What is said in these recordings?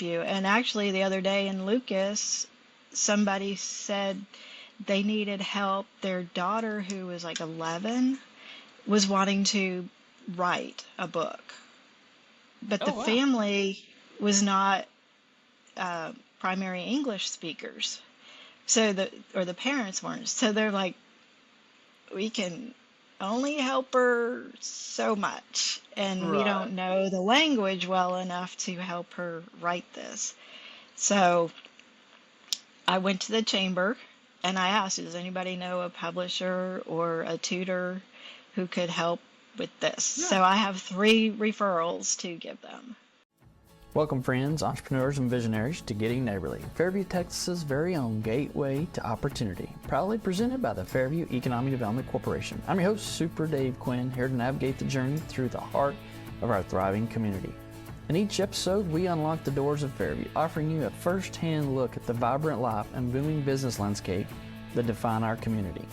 And actually, the other day in Lucas, somebody said they needed help. Their daughter, who was like 11, was wanting to write a book, but the Oh, wow. family was not primary English speakers. The parents weren't. So they're like, we can only help her so much, and we Right. don't know the language well enough to help her write this. So I went to the chamber and I asked, does anybody know a publisher or a tutor who could help with this? Yeah. So I have 3 referrals to give them. Welcome, friends, entrepreneurs, and visionaries, to Getting Neighborly, Fairview, Texas's very own gateway to opportunity, proudly presented by the Fairview Economic Development Corporation. I'm your host, Super Dave Quinn, here to navigate the journey through the heart of our thriving community. In each episode, we unlock the doors of Fairview, offering you a first-hand look at the vibrant life and booming business landscape that define our community.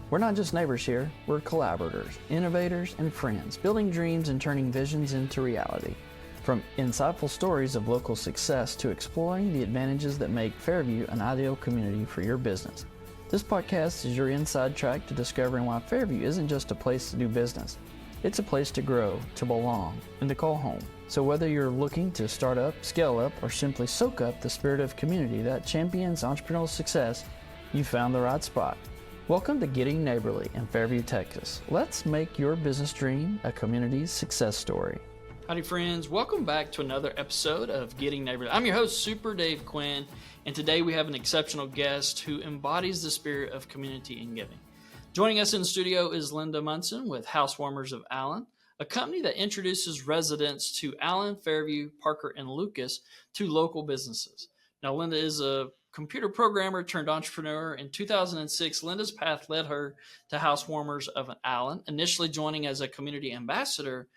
We're not just neighbors here, we're collaborators, innovators, and friends, building dreams and turning visions into reality. From insightful stories of local success to exploring the advantages that make Fairview an ideal community for your business. This podcast is your inside track to discovering why Fairview isn't just a place to do business. It's a place to grow, to belong, and to call home. So whether you're looking to start up, scale up, or simply soak up the spirit of community that champions entrepreneurial success, you found the right spot. Welcome to Getting Neighborly in Fairview, Texas. Let's make your business dream a community's success story. Howdy, friends. Welcome back to another episode of Getting Neighborly. I'm your host, Super Dave Quinn, and today we have an exceptional guest who embodies the spirit of community and giving. Joining us in the studio is Linda Munson with Housewarmers of Allen, a company that introduces residents to Allen, Fairview, Parker, and Lucas to local businesses. Now, Linda is a computer programmer turned entrepreneur. In 2006, Linda's path led her to Housewarmers of Allen, initially joining as a community ambassador.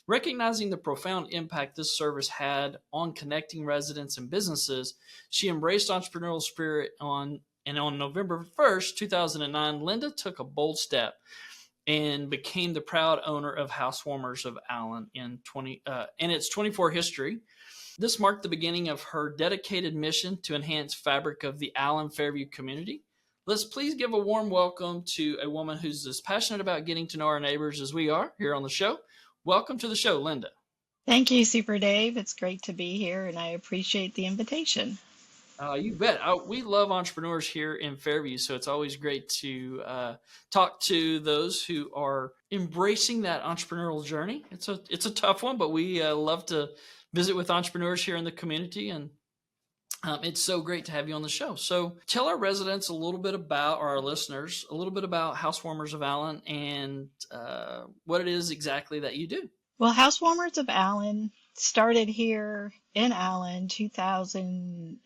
Recognizing the profound impact this service had on connecting residents and businesses, she embraced entrepreneurial spirit on November 1st, 2009, Linda took a bold step and became the proud owner of Housewarmers of Allen in its 24 history. This marked the beginning of her dedicated mission to enhance fabric of the Allen Fairview community. Let's please give a warm welcome to a woman who's as passionate about getting to know our neighbors as we are here on the show. Welcome to the show, Linda. Thank you, Super Dave. It's great to be here, and I appreciate the invitation. You bet. We love entrepreneurs here in Fairview, so it's always great to talk to those who are embracing that entrepreneurial journey. It's a tough one, but we love to visit with entrepreneurs here in the community, and it's so great to have you on the show. So tell our residents a little bit about, or our listeners, a little bit about Housewarmers of Allen and what it is exactly that you do. Well, Housewarmers of Allen started here in Allen 2000,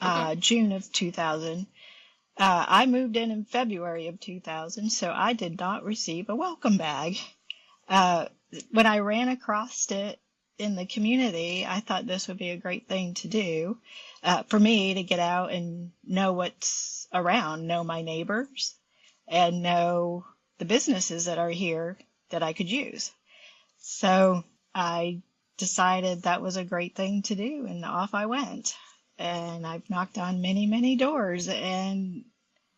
Okay. June of 2000. I moved in February of 2000, so I did not receive a welcome bag. When I ran across it in the community, I thought this would be a great thing to do for me to get out and know what's around, know my neighbors, and know the businesses that are here that I could use. So I decided that was a great thing to do, and off I went. And I've knocked on many, many doors and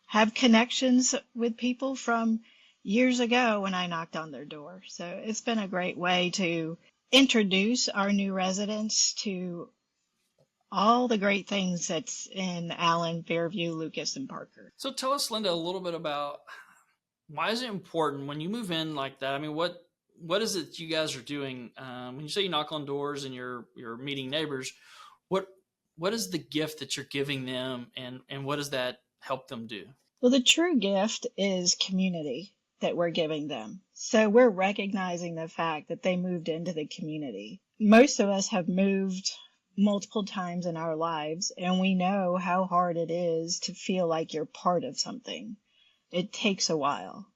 have connections with people from years ago when I knocked on their door. So it's been a great way to introduce our new residents to all the great things that's in Allen, Fairview, Lucas, and Parker. So tell us, Linda, a little bit about why is it important when you move in like that? I mean, what is it you guys are doing when you say you knock on doors and you're meeting neighbors? What is the gift that you're giving them, and what does that help them do? Well, the true gift is community that we're giving them. So we're recognizing the fact that they moved into the community. Most of us have moved multiple times in our lives, and we know how hard it is to feel like you're part of something. It takes a while.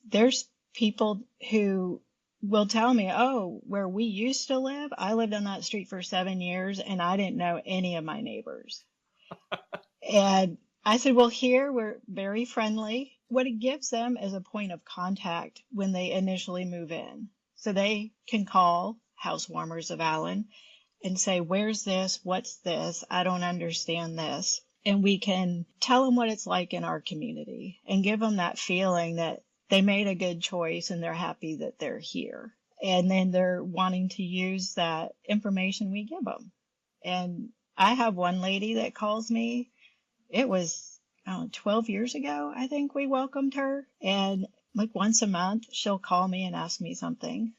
There's people who will tell me, oh, where we used to live, I lived on that street for 7 years and I didn't know any of my neighbors. And I said, well, here we're very friendly. What it gives them is a point of contact when they initially move in. So they can call Housewarmers of Allen and say, where's this? What's this? I don't understand this. And we can tell them what it's like in our community and give them that feeling that they made a good choice and they're happy that they're here. And then they're wanting to use that information we give them. And I have one lady that calls me. It was 12 years ago, I think we welcomed her. And like once a month, she'll call me and ask me something.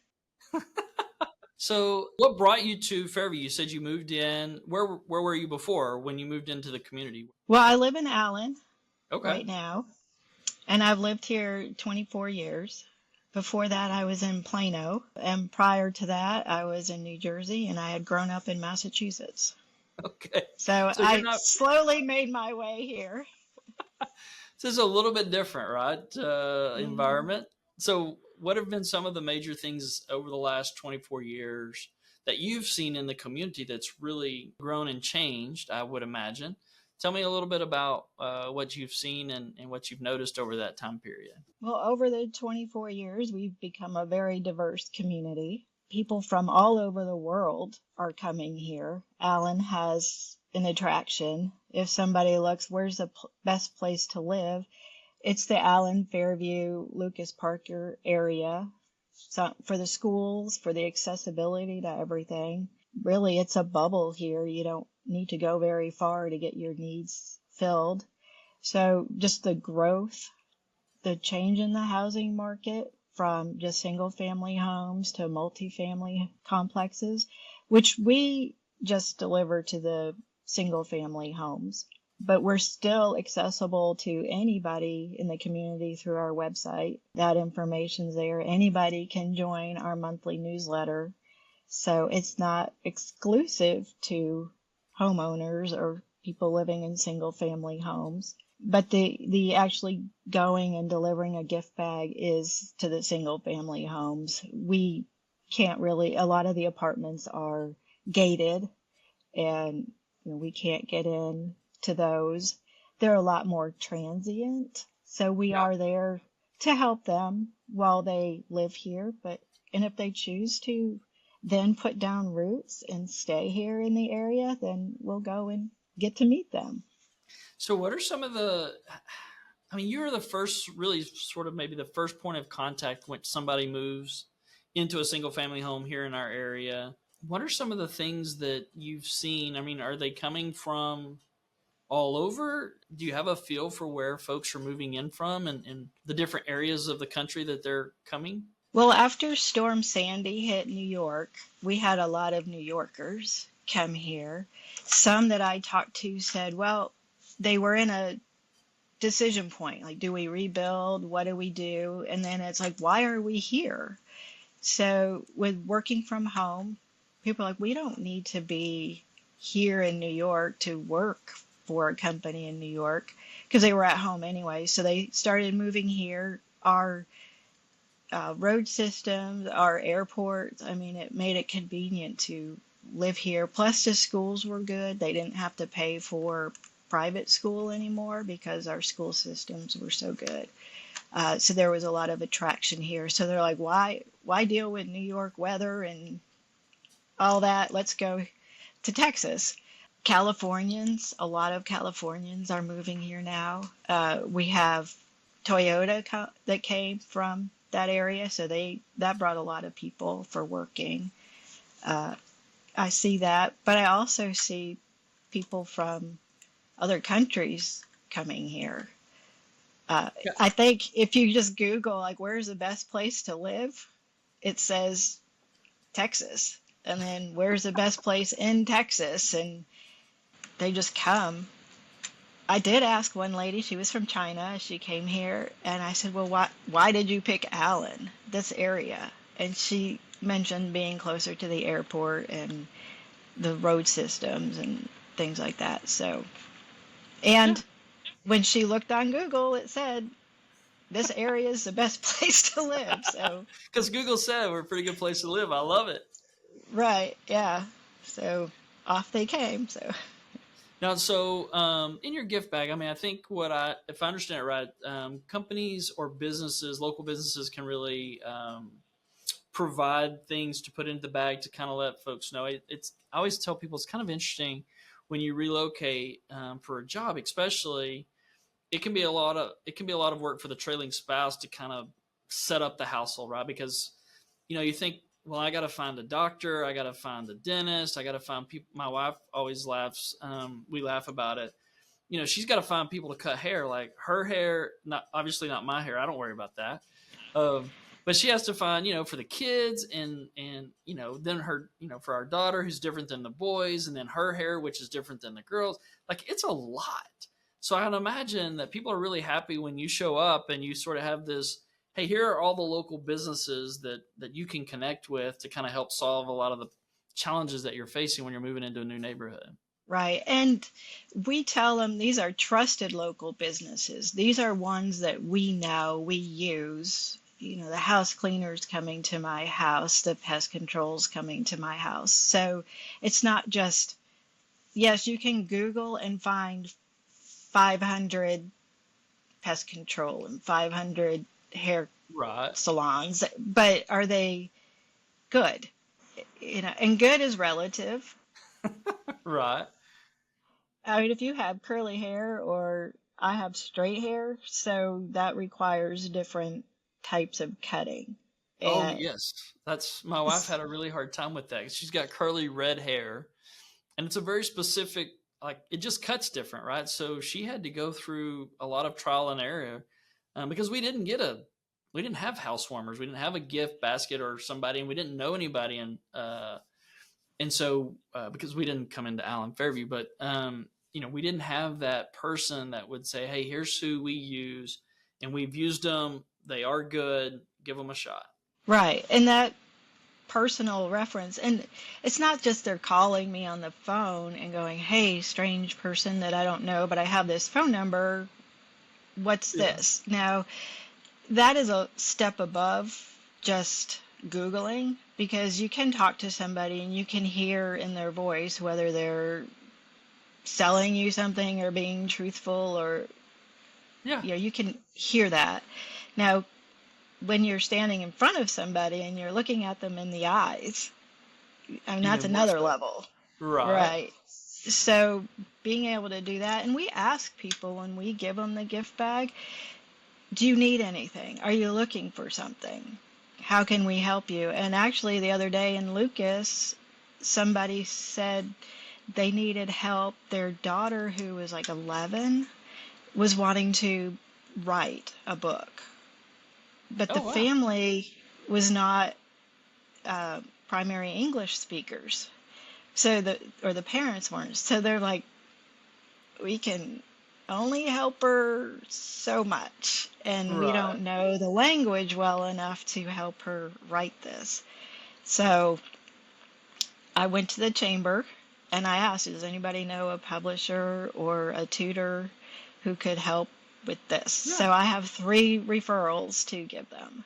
So what brought you to Fairview? You said you moved in. Where were you before when you moved into the community? Well, I live in Allen Okay. right now, and I've lived here 24 years. Before that, I was in Plano, and prior to that, I was in New Jersey, and I had grown up in Massachusetts. Okay. So So I slowly made my way here. This is a little bit different, right? Environment. So what have been some of the major things over the last 24 years that you've seen in the community that's really grown and changed, I would imagine? Tell me a little bit about what you've seen and what you've noticed over that time period. Well, over the 24 years, we've become a very diverse community. People from all over the world are coming here. Allen has an attraction. If somebody looks, where's the best place to live? It's the Allen, Fairview, Lucas Parker area. So for the schools, for the accessibility to everything. Really, it's a bubble here. You don't need to go very far to get your needs filled. So just the growth, the change in the housing market from just single family homes to multifamily complexes, which we just deliver to the single family homes. But we're still accessible to anybody in the community through our website. That information's there. Anybody can join our monthly newsletter. So it's not exclusive to homeowners or people living in single family homes. But the actually going and delivering a gift bag is to the single family homes. We can't really, a lot of the apartments are gated and we can't get in to those. They're a lot more transient. So we are there to help them while they live here. And if they choose to then put down roots and stay here in the area, then we'll go and get to meet them. So what are some of you were the first, really sort of maybe the first point of contact when somebody moves into a single family home here in our area. What are some of the things that you've seen? I mean, are they coming from all over? Do you have a feel for where folks are moving in from and the different areas of the country that they're coming? Well, after Storm Sandy hit New York, we had a lot of New Yorkers come here. Some that I talked to said, well, they were in a decision point. Like, do we rebuild? What do we do? And then it's like, why are we here? So with working from home, people are like, we don't need to be here in New York to work for a company in New York, because they were at home anyway. So they started moving here. Our road systems, our airports, I mean, it made it convenient to live here. Plus the schools were good. They didn't have to pay for private school anymore because our school systems were so good. So there was a lot of attraction here. So they're like, why deal with New York weather and all that? Let's go to Texas. Californians, a lot of Californians are moving here now. We have Toyota that came from that area, so that brought a lot of people for working. I see that, but I also see people from other countries coming here. I think if you just Google, like, where's the best place to live, it says Texas. And then where's the best place in Texas? And they just come. I did ask one lady, she was from China, she came here, and I said, well, why did you pick Allen, this area? And she mentioned being closer to the airport and the road systems and things like that. So, and when she looked on Google, it said, this area is the best place to live. So, because Google said we're a pretty good place to live. I love it. Right. Yeah. So off they came. So. Now, so in your gift bag, I mean, I think if I understand it right, companies or businesses, local businesses can really provide things to put into the bag to kind of let folks know. I always tell people it's kind of interesting when you relocate for a job, especially. It can be a lot of work for the trailing spouse to kind of set up the household, right? Because you think, well, I got to find a doctor, I got to find the dentist, I got to find people. My wife always laughs. We laugh about it. She's got to find people to cut hair, like her hair, obviously not my hair. I don't worry about that. But she has to find, for the kids and then her, for our daughter who's different than the boys, and then her hair, which is different than the girls. Like, it's a lot. So I can imagine that people are really happy when you show up and you sort of have this, hey, here are all the local businesses that you can connect with to kind of help solve a lot of the challenges that you're facing when you're moving into a new neighborhood. Right. And we tell them these are trusted local businesses. These are ones that we know, we use. The house cleaners coming to my house, the pest controls coming to my house. So it's not just, yes, you can Google and find 500 pest control and 500 hair salons, but are they good? And good is relative. Right. I mean, if you have curly hair, or I have straight hair, so that requires different types of cutting. Oh, yes. My wife had a really hard time with that. She's got curly red hair, and it's a very specific, like, it just cuts different, right? So she had to go through a lot of trial and error because we didn't have housewarmers. We didn't have a gift basket or somebody, and we didn't know anybody. And so because we didn't come into Allen Fairview, but we didn't have that person that would say, hey, here's who we use, and we've used them. They are good. Give them a shot. Right. And that personal reference. And it's not just they're calling me on the phone and going, hey, strange person that I don't know, but I have this phone number. What's this? Now, that is a step above just Googling, because you can talk to somebody and you can hear in their voice whether they're selling you something or being truthful, or you can hear that. Now, when you're standing in front of somebody and you're looking at them in the eyes, I mean, that's another level. Right. So being able to do that, and we ask people when we give them the gift bag, do you need anything? Are you looking for something? How can we help you? And actually, the other day in Lucas, somebody said they needed help. Their daughter, who was like 11, was wanting to write a book. But the family was not primary English speakers. So the parents weren't. So they're like, we can only help her so much, and we don't know the language well enough to help her write this. So I went to the chamber and I asked, does anybody know a publisher or a tutor who could help with this? Yeah. So I have 3 referrals to give them.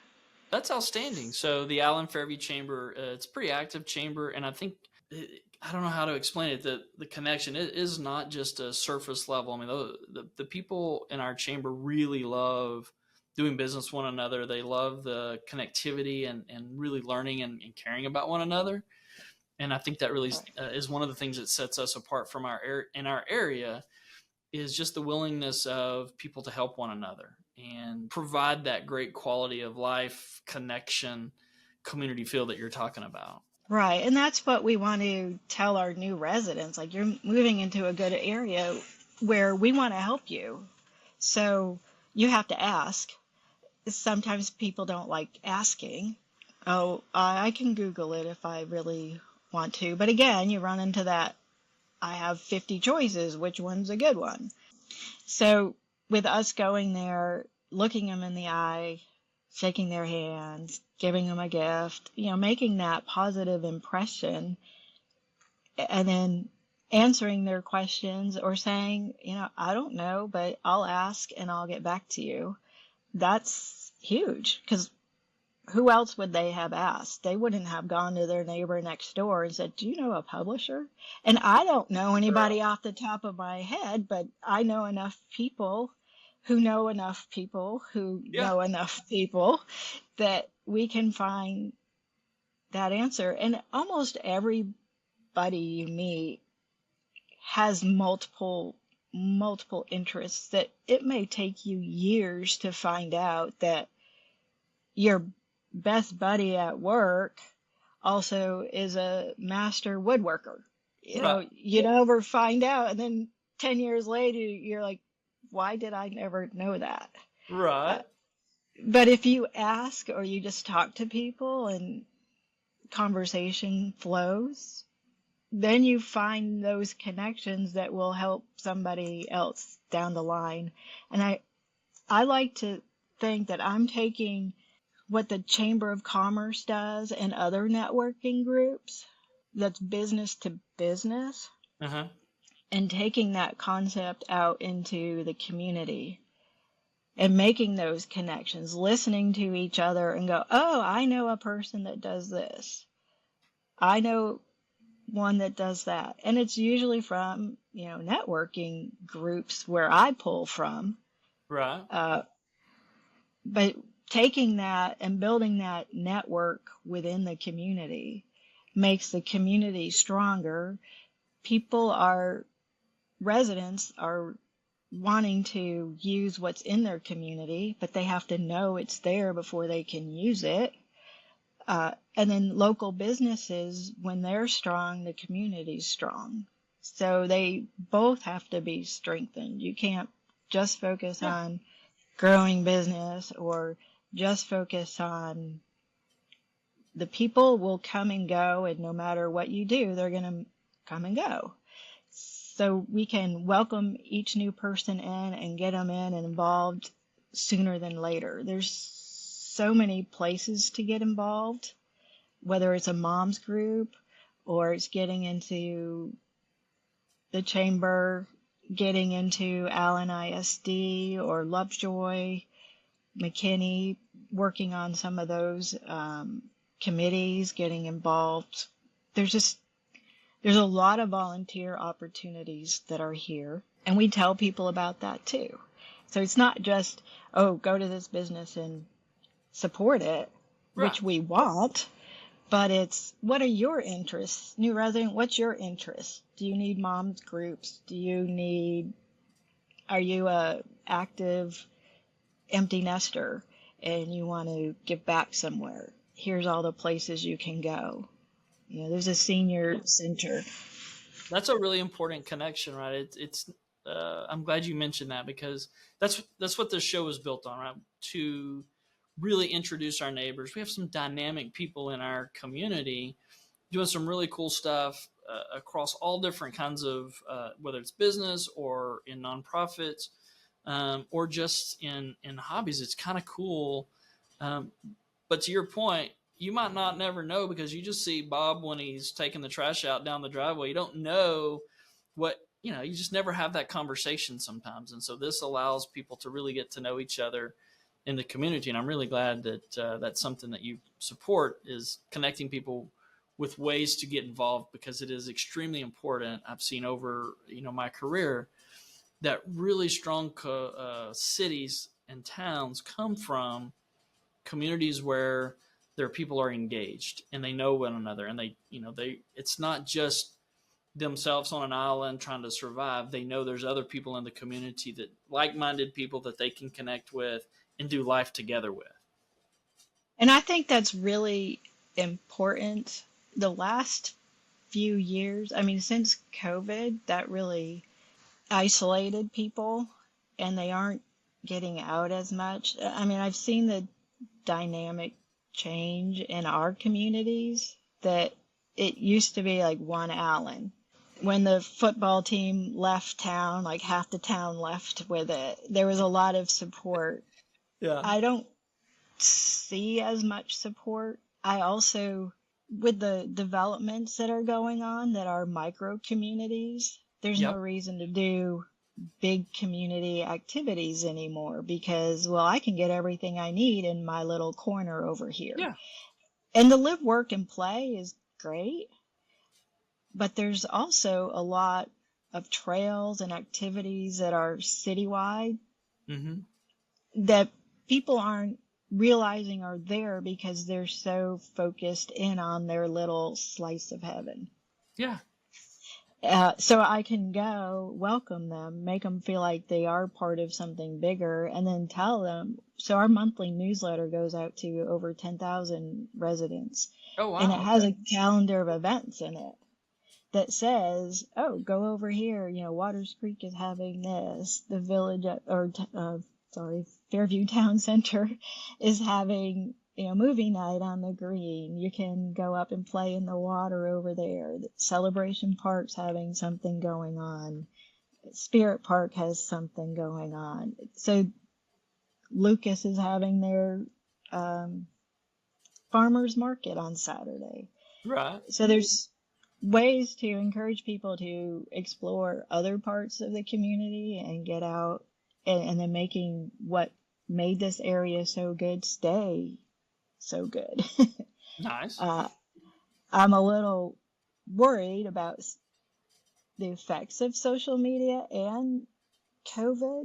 That's outstanding. So the Allen Fairview Chamber, it's a pretty active chamber, and I think, I don't know how to explain it, the connection, it is not just a surface level. I mean, the people in our chamber really love doing business with one another. They love the connectivity and really learning and caring about one another. And I think that really is one of the things that sets us apart from our area, is just the willingness of people to help one another and provide that great quality of life, connection, community feel that you're talking about. Right. And that's what we want to tell our new residents. Like, you're moving into a good area where we want to help you. So you have to ask. Sometimes people don't like asking. Oh, I can Google it if I really want to. But again, you run into that, I have 50 choices, which one's a good one? So with us going there, looking them in the eye, shaking their hands, giving them a gift, making that positive impression, and then answering their questions or saying, I don't know, but I'll ask and I'll get back to you. That's huge, because who else would they have asked? They wouldn't have gone to their neighbor next door and said, do you know a publisher? And I don't know anybody off the top of my head, but I know enough people who know enough people who know enough people that we can find that answer. And almost everybody you meet has multiple interests that it may take you years to find out that your best buddy at work also is a master woodworker. You never find out, and then 10 years later you're like, why did I never know that? Right. But if you ask or you just talk to people and conversation flows, then you find those connections that will help somebody else down the line. And I like to think that I'm taking what the Chamber of Commerce does and other networking groups, that's business to business, and taking that concept out into the community and making those connections, listening to each other and go, oh, I know a person that does this. I know one that does that. And it's usually from, networking groups where I pull from. Right. But taking that and building that network within the community makes the community stronger. Residents are wanting to use what's in their community, but they have to know it's there before they can use it. And then local businesses, when they're strong, the community's strong. So they both have to be strengthened. You can't just focus on growing business or just focus on the people will come and go, and no matter what you do, they're going to come and go. So we can welcome each new person in and get them in and involved sooner than later. There's so many places to get involved, whether it's a mom's group or it's getting into the chamber, getting into Allen ISD or Lovejoy, McKinney, working on some of those committees, getting involved. There's a lot of volunteer opportunities that are here, and we tell people about that too. So it's not just, go to this business and support it, which we want, but it's, what are your interests? New resident, what's your interest? Do you need moms groups? Are you a active empty nester and you want to give back somewhere? Here's all the places you can go. There's a senior center. That's a really important connection, right? I'm glad you mentioned that, because that's what this show is built on, right? To really introduce our neighbors. We have some dynamic people in our community doing some really cool stuff across all different kinds of, whether it's business or in nonprofits, or just in hobbies. It's kind of cool. But to your point, you might not never know, because you just see Bob when he's taking the trash out down the driveway. You don't know what, you just never have that conversation sometimes. And so this allows people to really get to know each other in the community. And I'm really glad that that's something that you support, is connecting people with ways to get involved, because it is extremely important. I've seen over, my career, that really strong cities and towns come from communities where their people are engaged and they know one another, and it's not just themselves on an island trying to survive. They know there's other people in the community, that like-minded people that they can connect with and do life together with. And I think that's really important. The last few years, since COVID, that really isolated people, and they aren't getting out as much. I've seen the dynamic change in our communities, that it used to be like one Allen. When the football team left town, like half the town left with it. There was a lot of support. Yeah. I don't see as much support. I also, with the developments that are going on that are micro communities, there's no reason to do big community activities anymore, because, I can get everything I need in my little corner over here. Yeah. And the live, work, and play is great, but there's also a lot of trails and activities that are citywide that people aren't realizing are there because they're so focused in on their little slice of heaven. Yeah. So I can go welcome them, make them feel like they are part of something bigger, and then tell them. So our monthly newsletter goes out to over 10,000 residents. Oh, wow. And it has a calendar of events in it that says, oh, go over here. Waters Creek is having this. The village, Fairview Town Center is having movie night on the green. You can go up and play in the water over there. The Celebration Park's having something going on. Spirit Park has something going on. So Lucas is having their farmers market on Saturday. Right. So there's ways to encourage people to explore other parts of the community and get out and then making what made this area so good stay so good. Nice. I'm a little worried about the effects of social media and COVID.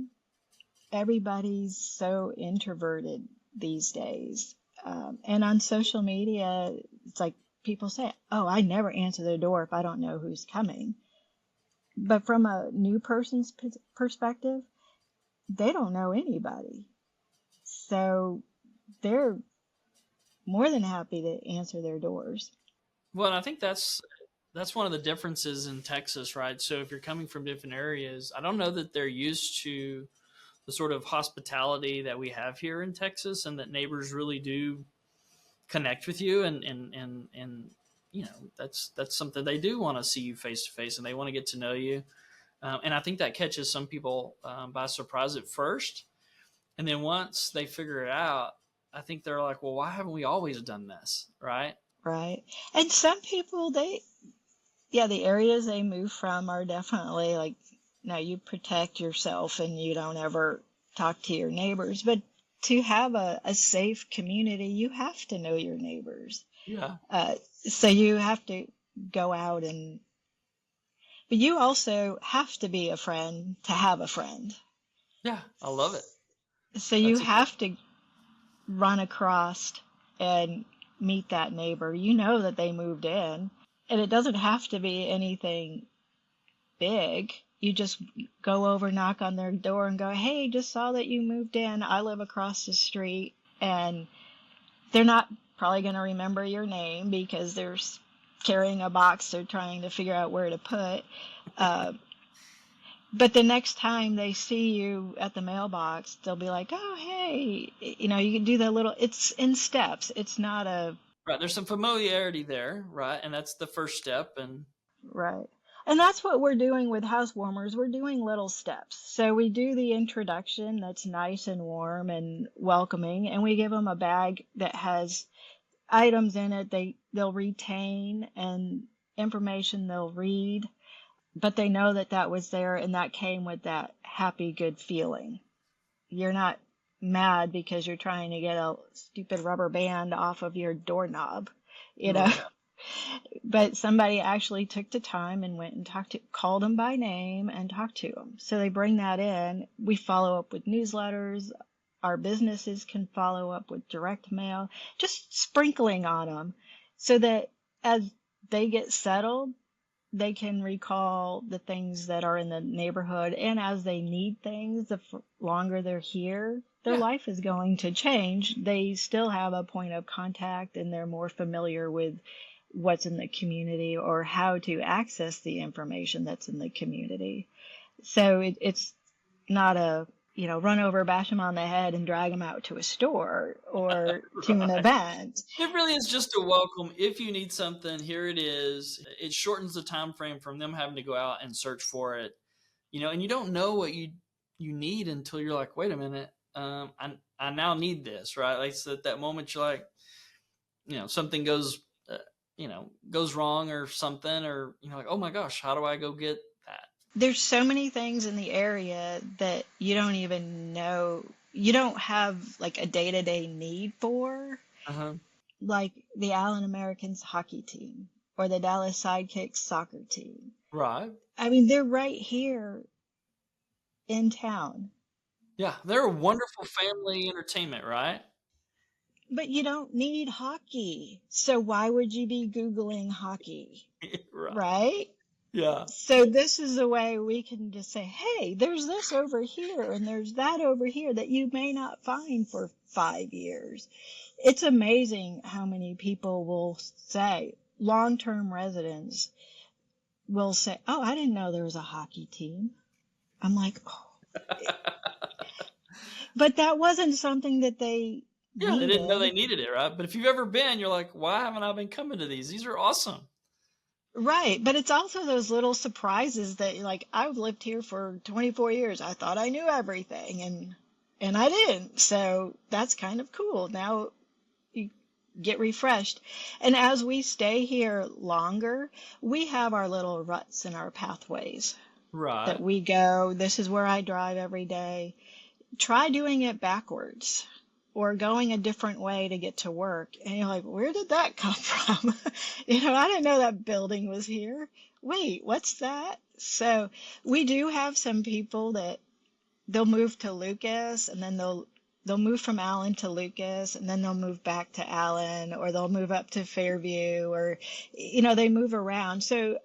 Everybody's so introverted these days. And on social media, it's like people say, oh, I never answer the door if I don't know who's coming. But from a new person's perspective, they don't know anybody. So they're more than happy to answer their doors. Well, I think that's one of the differences in Texas, right? So if you're coming from different areas, I don't know that they're used to the sort of hospitality that we have here in Texas, and that neighbors really do connect with you, and that's something they do want to see you face to face, and they want to get to know you. And I think that catches some people by surprise at first. And then once they figure it out, I think they're like, well, why haven't we always done this? Right. Right. And some people, the areas they move from are definitely like, no, you protect yourself and you don't ever talk to your neighbors. But to have a safe community, you have to know your neighbors. Yeah. So you have to go out but you also have to be a friend to have a friend. Yeah, I love it. So you have to run across and meet that neighbor. You know that they moved in, and it doesn't have to be anything big. You just go over, knock on their door and go, hey, just saw that you moved in. I live across the street. And they're not probably going to remember your name because they're carrying a box they're trying to figure out where to put. But the next time they see you at the mailbox, they'll be like, oh, hey, you can do the little, it's in steps. It's not right. There's some familiarity there, right? And that's the first step. And right. And that's what we're doing with Housewarmers. We're doing little steps. So we do the introduction that's nice and warm and welcoming, and we give them a bag that has items in it they'll retain and information they'll read, but they know that was there and that came with that happy, good feeling. You're not mad because you're trying to get a stupid rubber band off of your doorknob, Right. But somebody actually took the time and went and called them by name and talked to them. So they bring that in. We follow up with newsletters. Our businesses can follow up with direct mail, just sprinkling on them so that as they get settled, they can recall the things that are in the neighborhood. And as they need things, the longer they're here, their life is going to change. They still have a point of contact and they're more familiar with what's in the community or how to access the information that's in the community. So it's not a, run over, bash them on the head and drag them out to a store or to an event. It really is just a welcome. If you need something, here it is. It shortens the time frame from them having to go out and search for it, and you don't know what you need until you're like, wait a minute, I now need this, right? Like, so at that moment you're like, something goes wrong or something, or like, oh my gosh, how do I go get that? There's so many things in the area that you don't even know, you don't have like a day-to-day need for, like the Allen Americans hockey team or the Dallas Sidekicks soccer team. Right. I mean, they're right here in town. Yeah, they're a wonderful family entertainment, right? But you don't need hockey. So why would you be Googling hockey? Right. Right? Yeah. So this is a way we can just say, hey, there's this over here and there's that over here that you may not find for 5 years. It's amazing how many people will say, long-term residents will say, oh, I didn't know there was a hockey team. I'm like, oh. But that wasn't something that they Yeah, they didn't know they needed. needed it, right? But if you've ever been, you're like, why haven't I been coming to these? These are awesome. Right, but it's also those little surprises that like I've lived here for 24 years. I thought I knew everything and I didn't. So that's kind of cool. Now you get refreshed. And as we stay here longer, we have our little ruts in our pathways Right. that we go, this is where I drive every day. Try doing it backwards or going a different way to get to work. And you're like, where did that come from? I didn't know that building was here. Wait, what's that? So we do have some people that they'll move to Lucas and then they'll move from Allen to Lucas and then they'll move back to Allen or they'll move up to Fairview or, they move around. So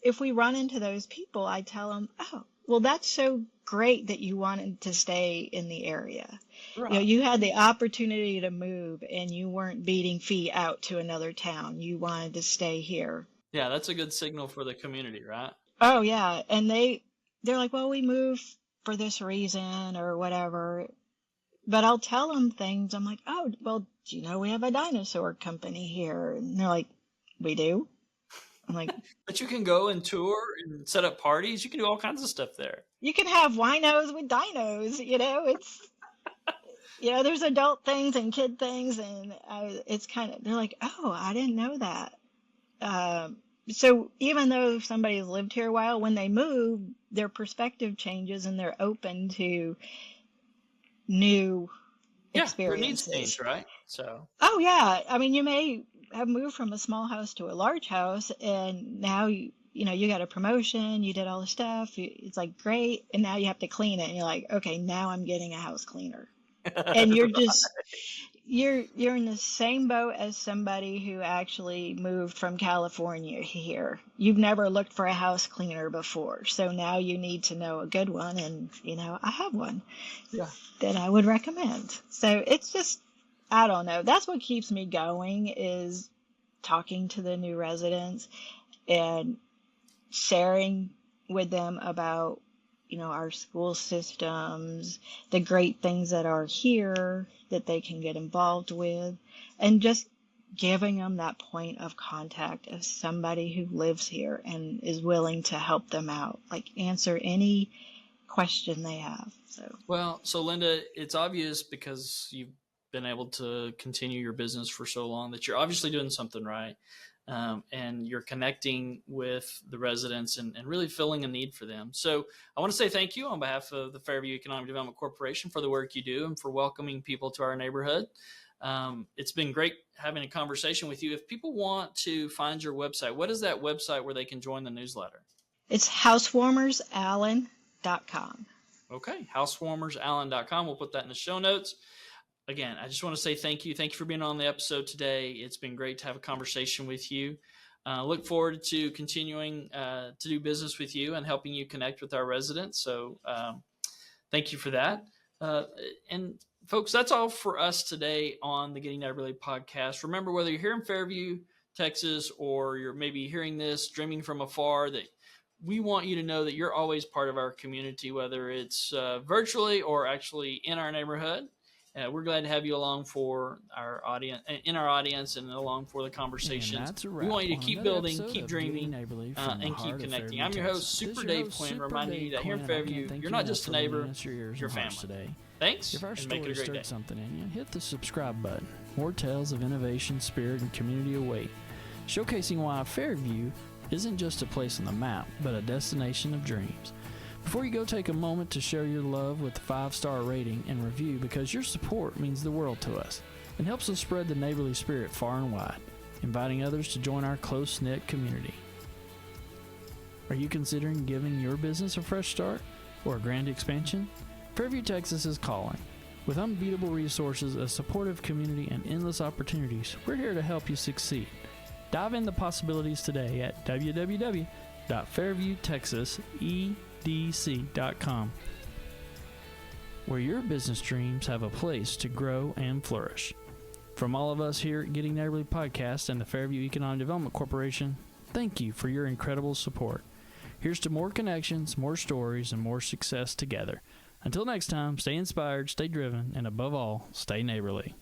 if we run into those people, I tell them, oh, well, that's so great that you wanted to stay in the area. Right. You had the opportunity to move and you weren't beating feet out to another town. You wanted to stay here. Yeah, that's a good signal for the community, right? Oh, yeah. And they're like, well, we moved for this reason or whatever. But I'll tell them things. I'm like, oh, well, do you know we have a dinosaur company here? And they're like, we do? I'm like, but you can go and tour and set up parties. You can do all kinds of stuff there. You can have winos with dinos, it's, there's adult things and kid things. And it's kind of, they're like, oh, I didn't know that. So even though somebody's lived here a while, when they move, their perspective changes and they're open to new experiences. Their needs change, right? So. Oh yeah, I mean, you may have moved from a small house to a large house, and now you got a promotion, you did all the stuff. It's like great, and now you have to clean it, and you're like, okay, now I'm getting a house cleaner, and you're just you're in the same boat as somebody who actually moved from California here. You've never looked for a house cleaner before, so now you need to know a good one, and I have one that I would recommend. So it's just, I don't know. That's what keeps me going is talking to the new residents and sharing with them about, our school systems, the great things that are here that they can get involved with, and just giving them that point of contact of somebody who lives here and is willing to help them out, like answer any question they have. So Linda, it's obvious because you've been able to continue your business for so long that you're obviously doing something right. And you're connecting with the residents and really filling a need for them. So I want to say thank you on behalf of the Fairview Economic Development Corporation for the work you do and for welcoming people to our neighborhood. It's been great having a conversation with you. If people want to find your website, what is that website where they can join the newsletter? It's housewarmersallen.com. Okay, housewarmersallen.com. We'll put that in the show notes. Again, I just want to say thank you. Thank you for being on the episode today. It's been great to have a conversation with you. Look forward to continuing to do business with you and helping you connect with our residents. So thank you for that. And folks, that's all for us today on the Getting Neighborly podcast. Remember, whether you're here in Fairview, Texas, or you're maybe hearing this, streaming from afar, that we want you to know that you're always part of our community, whether it's virtually or actually in our neighborhood. We're glad to have you along for our audience, and along for the conversation. We want you to keep building, keep dreaming, and keep connecting. I'm your host, Super Dave Quinn, reminding you that here in Fairview, you're not just a neighbor, you're family. Thanks, if our and make it a story great day. stirred something in you, hit the subscribe button. More tales of innovation, spirit, and community await, showcasing why Fairview isn't just a place on the map, but a destination of dreams. Before you go, take a moment to share your love with a 5-star rating and review, because your support means the world to us and helps us spread the neighborly spirit far and wide, inviting others to join our close-knit community. Are you considering giving your business a fresh start or a grand expansion? Fairview, Texas is calling. With unbeatable resources, a supportive community, and endless opportunities, we're here to help you succeed. Dive into possibilities today at www.fairviewtexasedc.com, where your business dreams have a place to grow and flourish. From all of us here at Getting Neighborly Podcast and the Fairview Economic Development Corporation, thank you for your incredible support. Here's to more connections, more stories, and more success together. Until next time, stay inspired, stay driven, and above all, stay neighborly.